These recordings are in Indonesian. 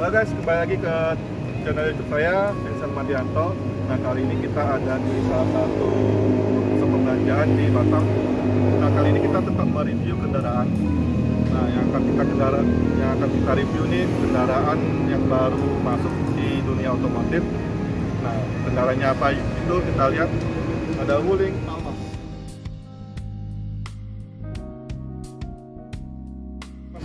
Halo guys, kembali lagi ke channel YouTube saya, Vincent Mardianto. Nah, kali ini kita ada di salah satu pusat perbelanjaan di Batam. Nah, kali ini kita tetap mereview kendaraan. Nah, yang akan kita review ini kendaraan yang baru masuk di dunia otomotif. Nah, kendaraannya apa itu kita lihat. Ada Wuling Almas.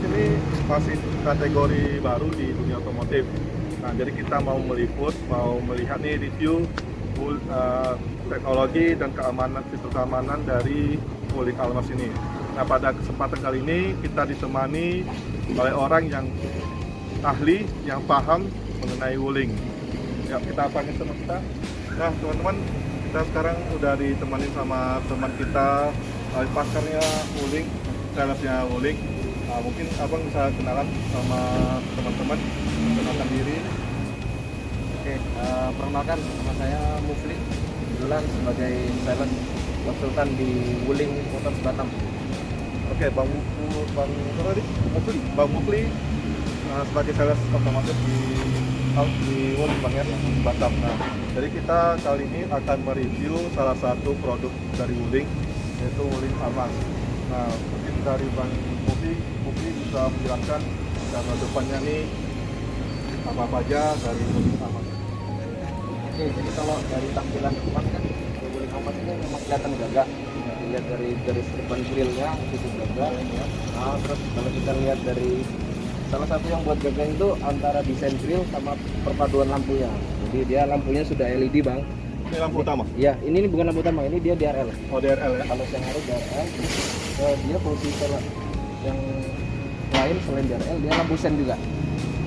Ini masih kategori baru di dunia otomotif. Nah, jadi kita mau meliput, mau melihat nih review teknologi dan keamanan, fitur keamanan dari Wuling Almas ini. Nah, pada kesempatan kali ini kita ditemani oleh orang yang ahli, yang paham mengenai Wuling. Ya, kita panggil teman kita. Nah, teman-teman, kita sekarang udah ditemani sama teman kita, pakarnya Wuling, salesnya Wuling. Nah, mungkin abang bisa kenalan sama teman-teman, kenalkan diri. Oke, perkenalkan nama saya Mufli, kebetulan sebagai sales konsultan di Wuling Motors Batam. Oke, Bang Mufli sebagai sales otomotif di Wuling Bang ya, Batam. Nah, jadi kita kali ini akan mereview salah satu produk dari Wuling, yaitu Wuling Almas. Nah, mungkin dari Bang Mufli bisa menjelaskan cara depannya nih apa aja dari Wuling Almas. Oke, jadi kalau dari tampilan depan kan Wuling Almas ini memang kelihatan gagah. Dilihat dari garis depan grillnya itu gagah. Ya. Nah, terus kalau kita lihat dari salah satu yang buat gagah itu antara desain grill sama perpaduan lampunya. Jadi dia lampunya sudah LED bang. Ini lampu utama? Iya, ini bukan lampu utama, ini dia DRL. Oh, DRL ya? Kalau siang hari DRL, dia fungsi yang lain selain DRL, dia lampu sen juga.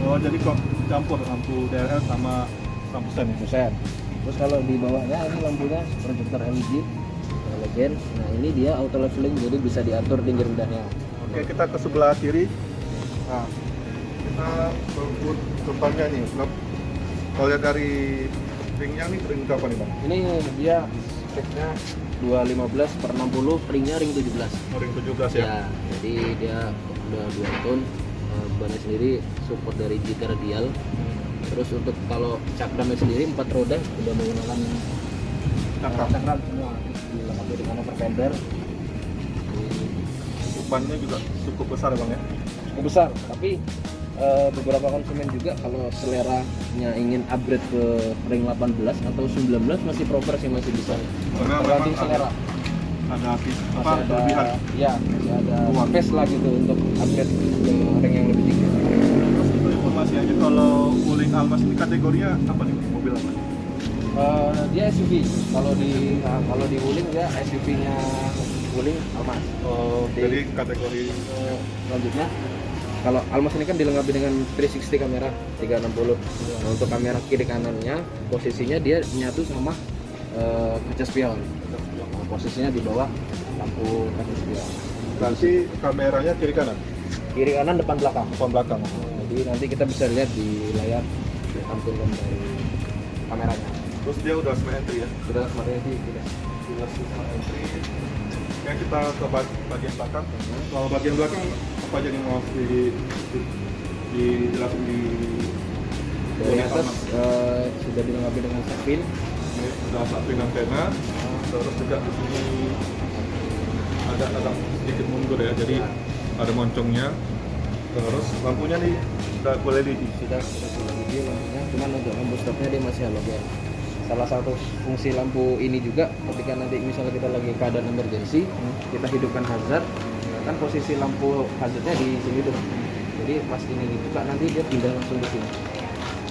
Oh, jadi kok campur lampu DRL sama lampu sen itu? Sen. Terus kalau di bawahnya ini lampunya proyektor LED halogen. Nah ini dia auto leveling, jadi bisa diatur tinggi rendahnya. Oke, kita ke sebelah kiri. Nah, kita berbut depannya nih. Kalau lihat dari ringnya nih, ring berapa nih bang? Ini dia speknya 215/60, ringnya ring 17. Oh, ring 17 ya? Ya, jadi dia udah 2 ton. Bannya sendiri support dari GT radial. Terus untuk kalau cakramnya sendiri 4 roda udah menggunakan cakram semua, dilengkapi dengan overfender. Bannya juga cukup besar ya bang ya? Cukup besar, tapi beberapa konsumen juga kalau seleranya ingin upgrade ke ring 18 atau 19 masih proper sih, masih bisa. Karena tergantung memang selera. Ada Masih ada kelebihan. ya, masih ada space lah gitu untuk upgrade ke ring yang lebih tinggi. Terus untuk informasi aja, kalau Wuling Almas ini kategorinya apa nih? Mobil apa? Dia SUV. Kalau di Wuling dia SUV-nya Wuling Almas. Oh, jadi kategori Selanjutnya, kalau Almas ini kan dilengkapi dengan 360 kamera 360. Nah, untuk kamera kiri kanannya posisinya dia nyatu sama kaca spion. Nah, posisinya di bawah lampu kaca spion. berarti kameranya kiri kanan? Kiri kanan depan belakang. Depan belakang. Jadi nanti kita bisa lihat di layar tampilan dari kameranya. Terus dia udah smart entry ya? Sudah sebenarnya sih sudah. Sudah smart entry. Yang kita ke bagian belakang. Kalau bagian belakang apa aja nih mau dijelasin di Dari atas sudah dilengkapi dengan sakpin. Ini udah samping antena. Terus juga di sini ada sedikit mundur ya, jadi ada moncongnya. Terus lampunya nih udah LED. Sudah LED lampunya, cuman untuk lampu stopnya dia masih halogen. Salah satu fungsi lampu ini juga ketika nanti misalnya kita lagi keadaan emergency, kita hidupkan hazard, kan posisi lampu hazardnya di sini tuh. Jadi pas ini dibuka nanti dia pindah langsung ke sini,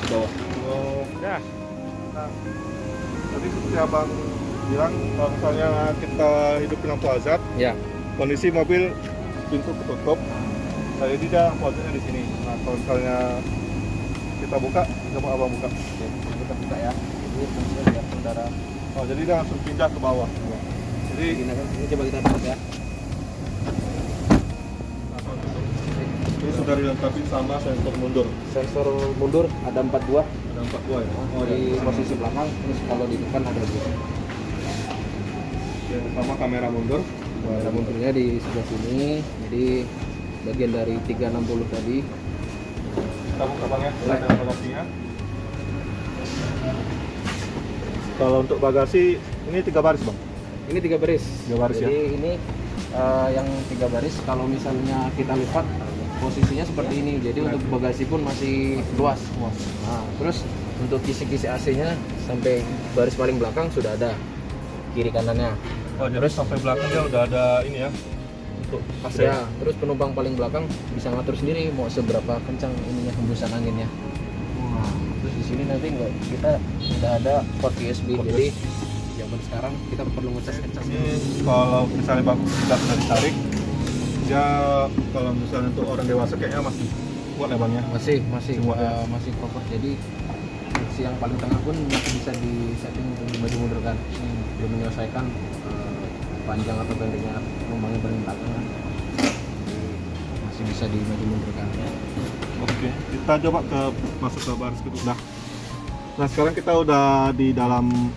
ke bawah. Oh, ya. Nah, tadi seperti abang bilang, kalau misalnya kita hidupin lampu hazard, Ya. kondisi mobil pintu ketutup, jadi dia lampu hazardnya di sini. Nah, kalau misalnya kita buka, coba abang buka. Oke, kita buka ya. Ini fungsinya biar saudara. Oh, jadi dia langsung pindah ke bawah. Jadi Ini kan ini coba kita tutup ya. ini sudah dilengkapi sama sensor mundur. Sensor mundur ada 4 buah. Ada 4 buah ya. Oh, di posisi belakang, terus kalau di depan ada 2. Sama kamera mundur. Kamera mundurnya di sebelah sini. Jadi bagian dari 360 tadi kita buka bang ya, Boleh. ada bagasinya. Kalau untuk bagasi ini 3 baris bang. Ini 3 baris. 3 baris Jadi ini yang 3 baris kalau misalnya kita lipat posisinya seperti ini. Jadi untuk bagasi pun masih luas. Nah, terus untuk kisi-kisi AC-nya sampai baris paling belakang sudah ada kiri kanannya. Oh, jadi sampai belakang dia udah ada ini ya untuk AC. Ya, terus penumpang paling belakang bisa ngatur sendiri mau seberapa kencang ininya hembusan anginnya. Nah, terus di sini nanti kita sudah ada port USB. Jadi zaman sekarang kita perlu ngecas kencang. Ini kalau misalnya bang kita sudah ditarik, dia kalau misalnya untuk orang dewasa kayaknya masih kuat ya bang ya. Masih Semua, ya? masih proper. Jadi fungsi yang paling tengah pun masih bisa di setting untuk dimaju mundurkan. Dia menyelesaikan panjang atau pendeknya penumpang yang paling belakang. Jadi masih bisa dimaju mundurkan. Oke, kita coba masuk ke baris kedua. Nah sekarang kita udah di dalam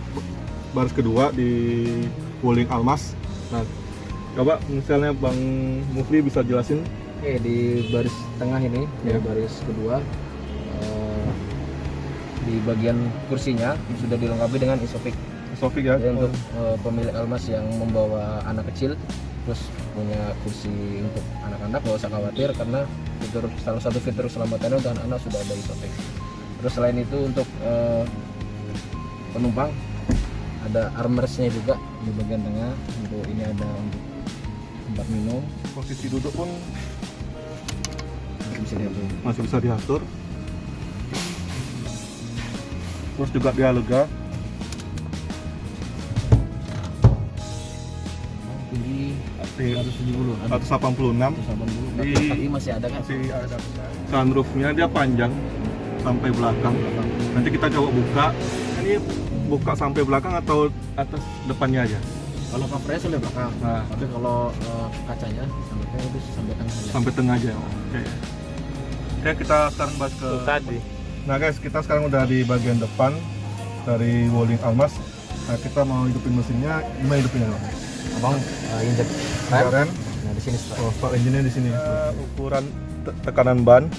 baris kedua di Wuling Almas. Nah, coba misalnya Bang Mufli bisa jelasin. Oke, di baris tengah ini, Ya. di baris kedua, di bagian kursinya sudah dilengkapi dengan isofix. Sofik ya. Jadi untuk pemilik Almas yang membawa anak kecil, terus punya kursi untuk anak-anak, nggak usah khawatir karena salah satu fitur keselamatannya untuk anak-anak sudah ada isofix. Terus selain itu untuk penumpang ada armrestnya juga di bagian tengah. Untuk ini ada untuk tempat minum. Posisi duduk pun Bisa lihat tuh. masih bisa diatur. Terus juga dia lega. Tinggi Di 170, 186. 180. Di- Kaki masih ada kan? Masih ada. Sunroofnya dia panjang sampai belakang. Nanti kita coba buka. Ini buka sampai belakang atau atas depannya aja? Kalau covernya sampai belakang. Nah, Tapi kalau kacanya sampai itu sampai tengah aja. sampai tengah aja. Oke. Oke, kita sekarang bahas ke tadi. Nah guys, kita sekarang udah di bagian depan dari Wuling Almas. Nah, kita mau hidupin mesinnya. Gimana hidupinnya, Bang? Abang injek Ada rem. rem. Nah di sini start. Oh, start engine-nya di sini. Ukuran tekanan ban.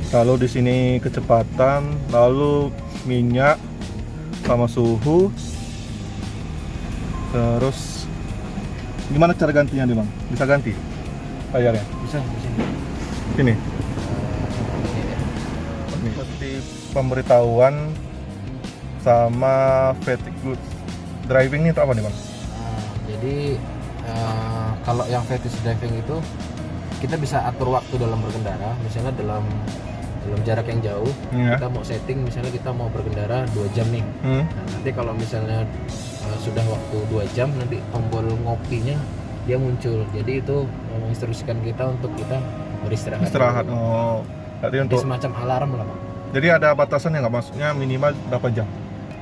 Lalu di sini kecepatan, lalu minyak sama suhu. Terus gimana cara gantinya nih, Bang? Bisa ganti layarnya? Bisa di sini. Ini. Ini ya. Nih. Seperti pemberitahuan sama fatigue goods driving ini itu apa nih, Bang? Jadi kalau yang fetish driving itu kita bisa atur waktu dalam berkendara. Misalnya dalam jarak yang jauh, Iya. kita mau setting misalnya kita mau berkendara 2 jam nih. Hmm. Nah, nanti kalau misalnya sudah waktu 2 jam, nanti tombol ngopinya dia muncul. Jadi itu menginstruksikan kita untuk kita beristirahat. Istirahat. dulu. Oh. Jadi Jadi untuk semacam alarm lah, Bang. jadi ada batasannya nggak? Maksudnya minimal berapa jam?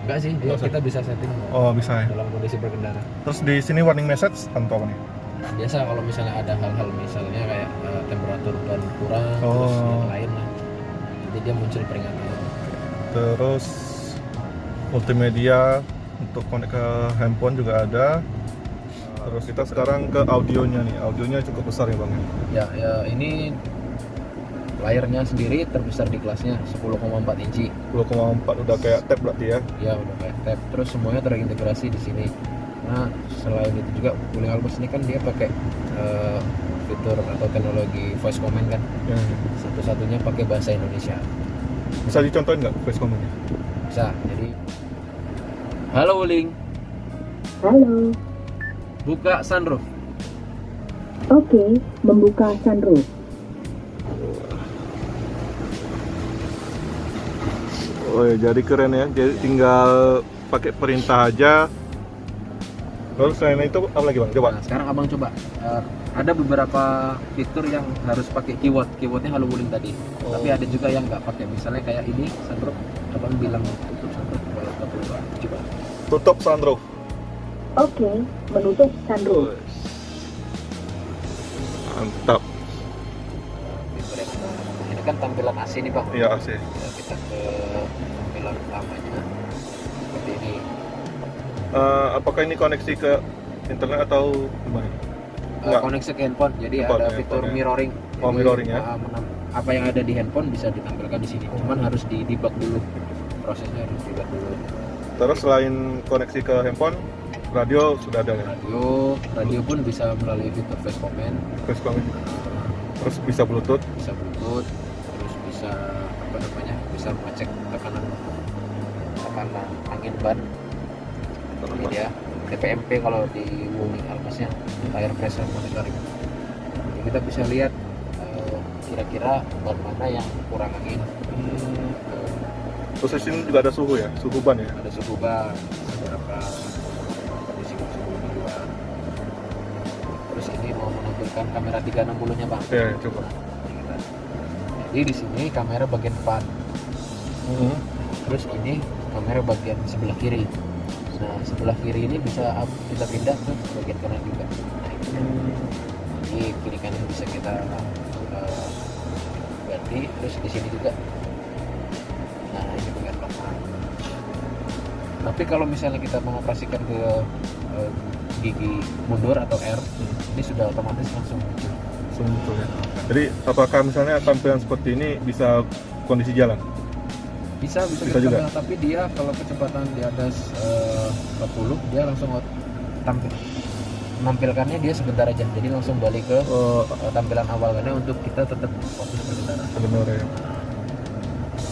Enggak sih, dia, Nggak usah. kita bisa setting Oh, bisa ya. dalam kondisi berkendara. Terus di sini warning message atau apa nih? Biasa kalau misalnya ada hal-hal misalnya kayak temperatur ban kurang, terus Oh. yang lain lah. Jadi dia muncul peringatan. Terus multimedia untuk connect ke handphone juga ada. Terus kita sekarang ke audionya nih. Audionya cukup besar ya, Bang. Ya, ini layarnya sendiri terbesar di kelasnya 10,4 inci. 10,4 udah kayak tab berarti ya. Ya udah kayak tab. Terus semuanya terintegrasi di sini. Nah selain itu juga Wuling Almas ini kan dia pakai fitur atau teknologi voice command kan. Ya. Satu-satunya pakai bahasa Indonesia. Bisa dicontohin nggak voice command-nya? Bisa. Jadi halo Wuling, Halo, buka sunroof. oke, membuka sunroof. Oh ya, jadi keren ya. Jadi tinggal pakai perintah aja. Terus selain itu apa lagi, Bang? Coba. Nah, sekarang abang coba. Ada beberapa fitur yang harus pakai keyword. Keywordnya halo Wuling tadi. Oh. Tapi ada juga yang nggak pakai. Misalnya kayak ini sunroof, abang bilang tutup sunroof. Kalau nggak perlu, coba. Tutup sunroof. Oke, menutup sunroof. Mantap. Fitur yang pertama. Ini kan tampilan AC nih bang. Iya, AC. Ya, kita ke tampilan utamanya seperti ini. Apakah ini koneksi ke internet atau gimana? Nggak. Koneksi ke handphone. Jadi Handphone, ada ya, fitur handphone, ya. mirroring. Oh, mirroring, ya. apa yang ada di handphone bisa ditampilkan di sini. Cuman harus di debug dulu, prosesnya harus debug dulu. Terus selain koneksi ke handphone, radio sudah ada ya? Radio pun bisa melalui fitur voice command. Terus comment. Terus bisa Bluetooth. Bisa Bluetooth, terus bisa apa namanya, bisa mengecek tekanan angin ban. Ini dia TPMP kalau di Wuling Almasnya, tire pressure monitoring. Jadi kita bisa lihat kira-kira ban mana yang kurang angin. Terus di sini juga ada suhu ya, suhu ban ya? Ada suhu ban, beberapa kondisi suhu di luar. Terus ini mau menampilkan kamera 360-nya bang. Ya, coba. Jadi di sini kamera bagian depan. Terus ini kamera bagian sebelah kiri. Nah sebelah kiri ini bisa kita pindah ke bagian kanan juga. Nah, ini kiri kanan bisa kita ganti. Terus di sini juga. Nah ini bagian belakang. Tapi kalau misalnya kita mengoperasikan ke gigi mundur atau R, ini sudah otomatis langsung muncul. Muncul ya. Jadi apakah misalnya tampilan seperti ini bisa kondisi jalan? Bisa Bisa juga. Tapi dia kalau kecepatan di atas 40 dia langsung menampilkannya dia sebentar aja, jadi langsung balik ke tampilan awal karena untuk kita tetap fokus berkendara. Benar ya.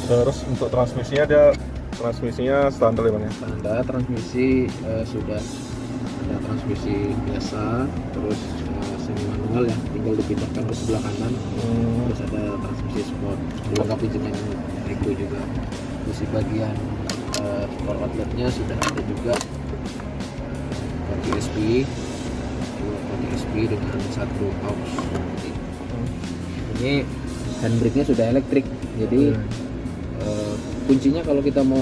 Terus untuk transmisinya ada standar ya bang ya? Standar transmisi sudah ada transmisi biasa, terus semi manual ya, tinggal dipindahkan ke sebelah kanan. Terus ada transmisi sport dilengkapi dengan Eco juga. Terus di bagian power outletnya sudah ada juga port USB dengan satu aux. Ini handbrake-nya sudah elektrik, jadi kuncinya kalau kita mau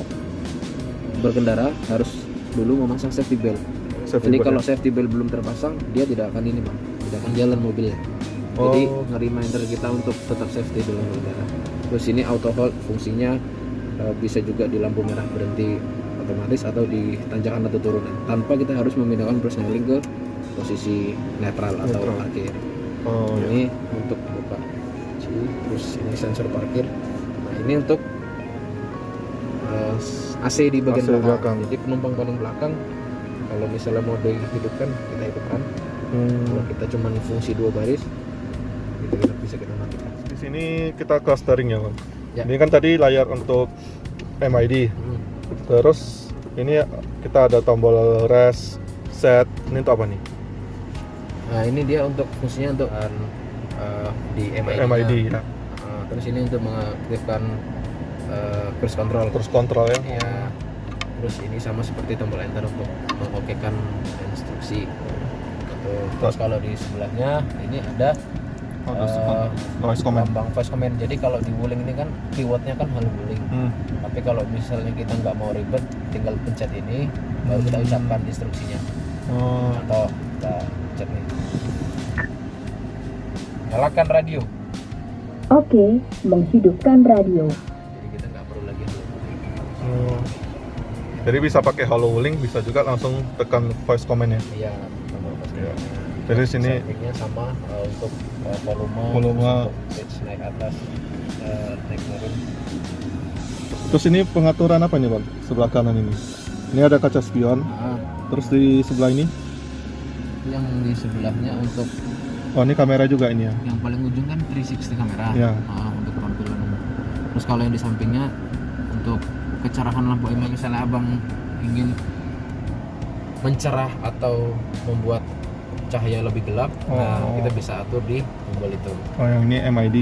berkendara harus dulu memasang safety belt. Jadi kalau safety belt belum terpasang, dia tidak akan ini bang, tidak akan jalan mobilnya. Jadi nge-reminder kita untuk tetap safety dalam berkendara. Terus ini auto hold fungsinya bisa juga di lampu merah berhenti otomatis atau di tanjakan atau turunan tanpa kita harus memindahkan persneling ke posisi netral atau parkir. Ini untuk buka kunci. Terus ini sensor parkir. Nah ini untuk AC di bagian belakang. Jadi penumpang paling belakang kalau misalnya mau dihidupkan kita hidupkan. Kalau kita cuma fungsi 2 baris itu bisa kita matikan. Di sini kita ke steering ya bang. Ya. Ini kan tadi layar untuk MID. Terus ini kita ada tombol rest, set. Ini untuk apa nih? Nah ini dia untuk fungsinya untuk di MID ya. Terus ini untuk mengaktifkan cruise control. Terus kontrol ya. Ya. Terus ini sama seperti tombol enter untuk mengokekan instruksi. Terus kalau di sebelahnya ini ada voice command. lambang voice command. Jadi kalau di Wuling ini kan keywordnya kan Halo Wuling. Tapi kalau misalnya kita nggak mau ribet, tinggal pencet ini baru kita ucapkan instruksinya. Atau kita pencet nih. Nyalakan radio. Oke, menghidupkan radio. Jadi kita nggak perlu lagi Halo Wuling. Jadi bisa pakai Halo Wuling, bisa juga langsung tekan voice command-nya. Iya, tombol voice Iya. command. Jadi sini settingnya sama untuk volume, Volume. pitch naik atas, naik turun. terus ini pengaturan apa nih bang? Sebelah kanan ini. Ini ada kaca spion. Terus di sebelah ini? Yang di sebelahnya untuk Oh ini kamera juga ini ya. yang paling ujung kan 360 kamera. Iya. Untuk tampilan. Terus kalau yang di sampingnya untuk kecerahan lampu misalnya abang ingin mencerah atau membuat cahaya lebih gelap, nah kita bisa atur di tombol itu. Oh yang ini MID.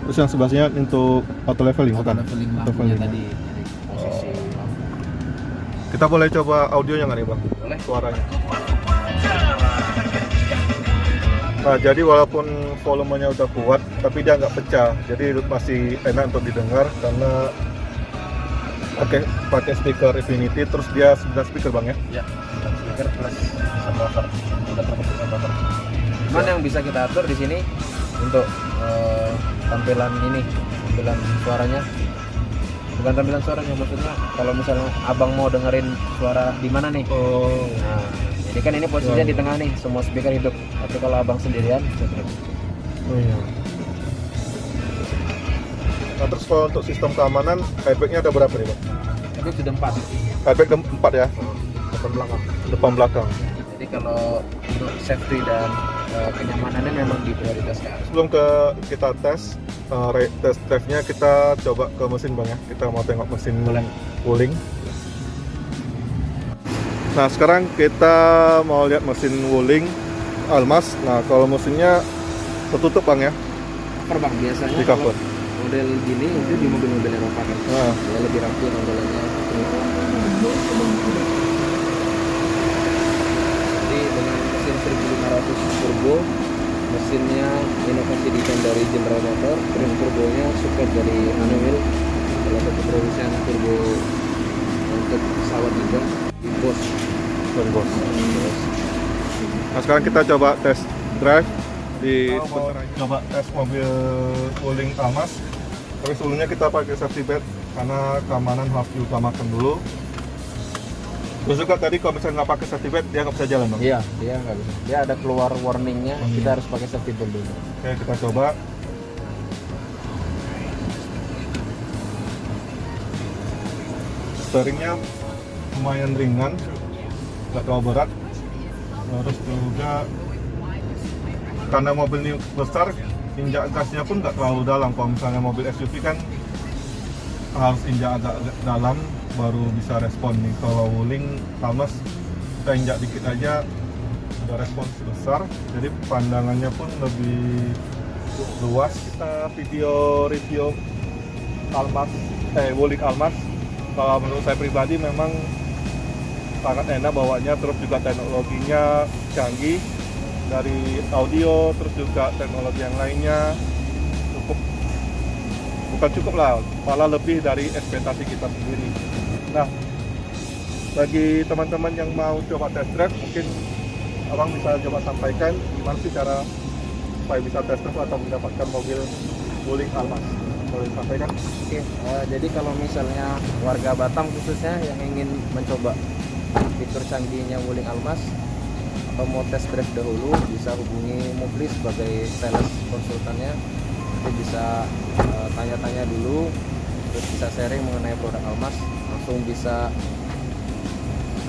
Terus yang sebelahnya untuk auto leveling bukan? Leveling Auto lampunya leveling. tadi, jadi posisi lampu. Kita boleh coba audionya nggak nih bang? Boleh. Suaranya. Nah jadi walaupun volumenya udah kuat, tapi dia nggak pecah. Jadi masih enak untuk didengar karena pakai speaker Infinity. Terus dia 9 speaker bang ya? Ya, speaker plus subwoofer. Cuman yang bisa kita atur di sini untuk tampilan suaranya, bukan tampilan suaranya, maksudnya kalau misalnya abang mau dengerin suara di mana nih. Nah, jadi kan ini posisinya di tengah nih, semua speaker hidup. Tapi kalau abang sendirian bisa terus. Nah, terus kalau untuk sistem keamanan, airbagnya ada berapa nih Bang? Itu sudah 4. Airbag 4 ya, Depan belakang. depan belakang. Jadi kalau untuk safety dan kenyamanannya memang diprioritaskan. Sebelum kita tes drive-nya, kita coba ke mesin Bang ya. Kita mau tengok mesin wuling. Nah sekarang kita mau lihat mesin wuling Almas. Nah kalau mesinnya tertutup Bang ya, Cover Bang, biasanya di kalau cover. model gini itu di mobil-mobil Eropa kan. Nah, Ya lebih rapi tampilannya. Jadi dengan mesin 1500 turbo, mesinnya inovasi desain dari General Motor, trim turbonya support dari Honeywell, salah satu produsen turbo untuk pesawat juga di Bosch. dari bos. Nah sekarang kita coba test drive di coba tes mobil wuling Almas. Tapi sebelumnya kita pakai safety belt karena keamanan harus diutamakan dulu. Terus juga tadi kalau misalnya nggak pakai safety belt dia nggak bisa jalan Bang. Iya, dia nggak bisa. Dia ada keluar warningnya, kita harus pakai safety belt dulu. Oke kita coba. Steeringnya lumayan ringan, nggak terlalu berat. Terus juga karena mobil ini besar, injak gasnya pun nggak terlalu dalam. Kalau misalnya mobil SUV kan harus injak agak dalam baru bisa respon nih. Kalau wuling Almas kita injak dikit aja udah respon besar, jadi pandangannya pun lebih luas. Kita video review Almas, wuling Almas. Kalau menurut saya pribadi memang sangat enak bawanya, terus juga teknologinya canggih, dari audio terus juga teknologi yang lainnya bukan cukup lah, malah lebih dari ekspektasi kita sendiri. Nah bagi teman-teman yang mau coba test drive, mungkin abang bisa coba sampaikan gimana sih cara supaya bisa test drive atau mendapatkan mobil wuling Almas. Boleh sampaikan? Oke, jadi kalau misalnya warga Batam khususnya yang ingin mencoba fitur canggihnya wuling Almas atau mau test drive dahulu, bisa hubungi Mufli sebagai sales konsultannya. Nanti bisa tanya-tanya dulu, terus bisa sharing mengenai produk Almas. Langsung bisa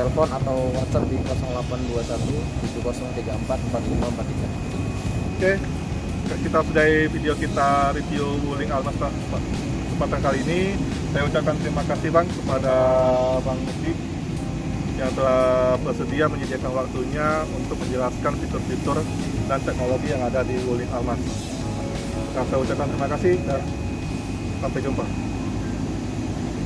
telepon atau WhatsApp di 0821 7034 4543. Oke, kita sudahi video kita review wuling Almas kesempatan kali ini. Saya ucapkan terima kasih Bang kepada Bang Mufli yang telah bersedia menyediakan waktunya untuk menjelaskan fitur-fitur dan teknologi yang ada di wuling Almas. Saya ucapkan terima kasih dan sampai jumpa.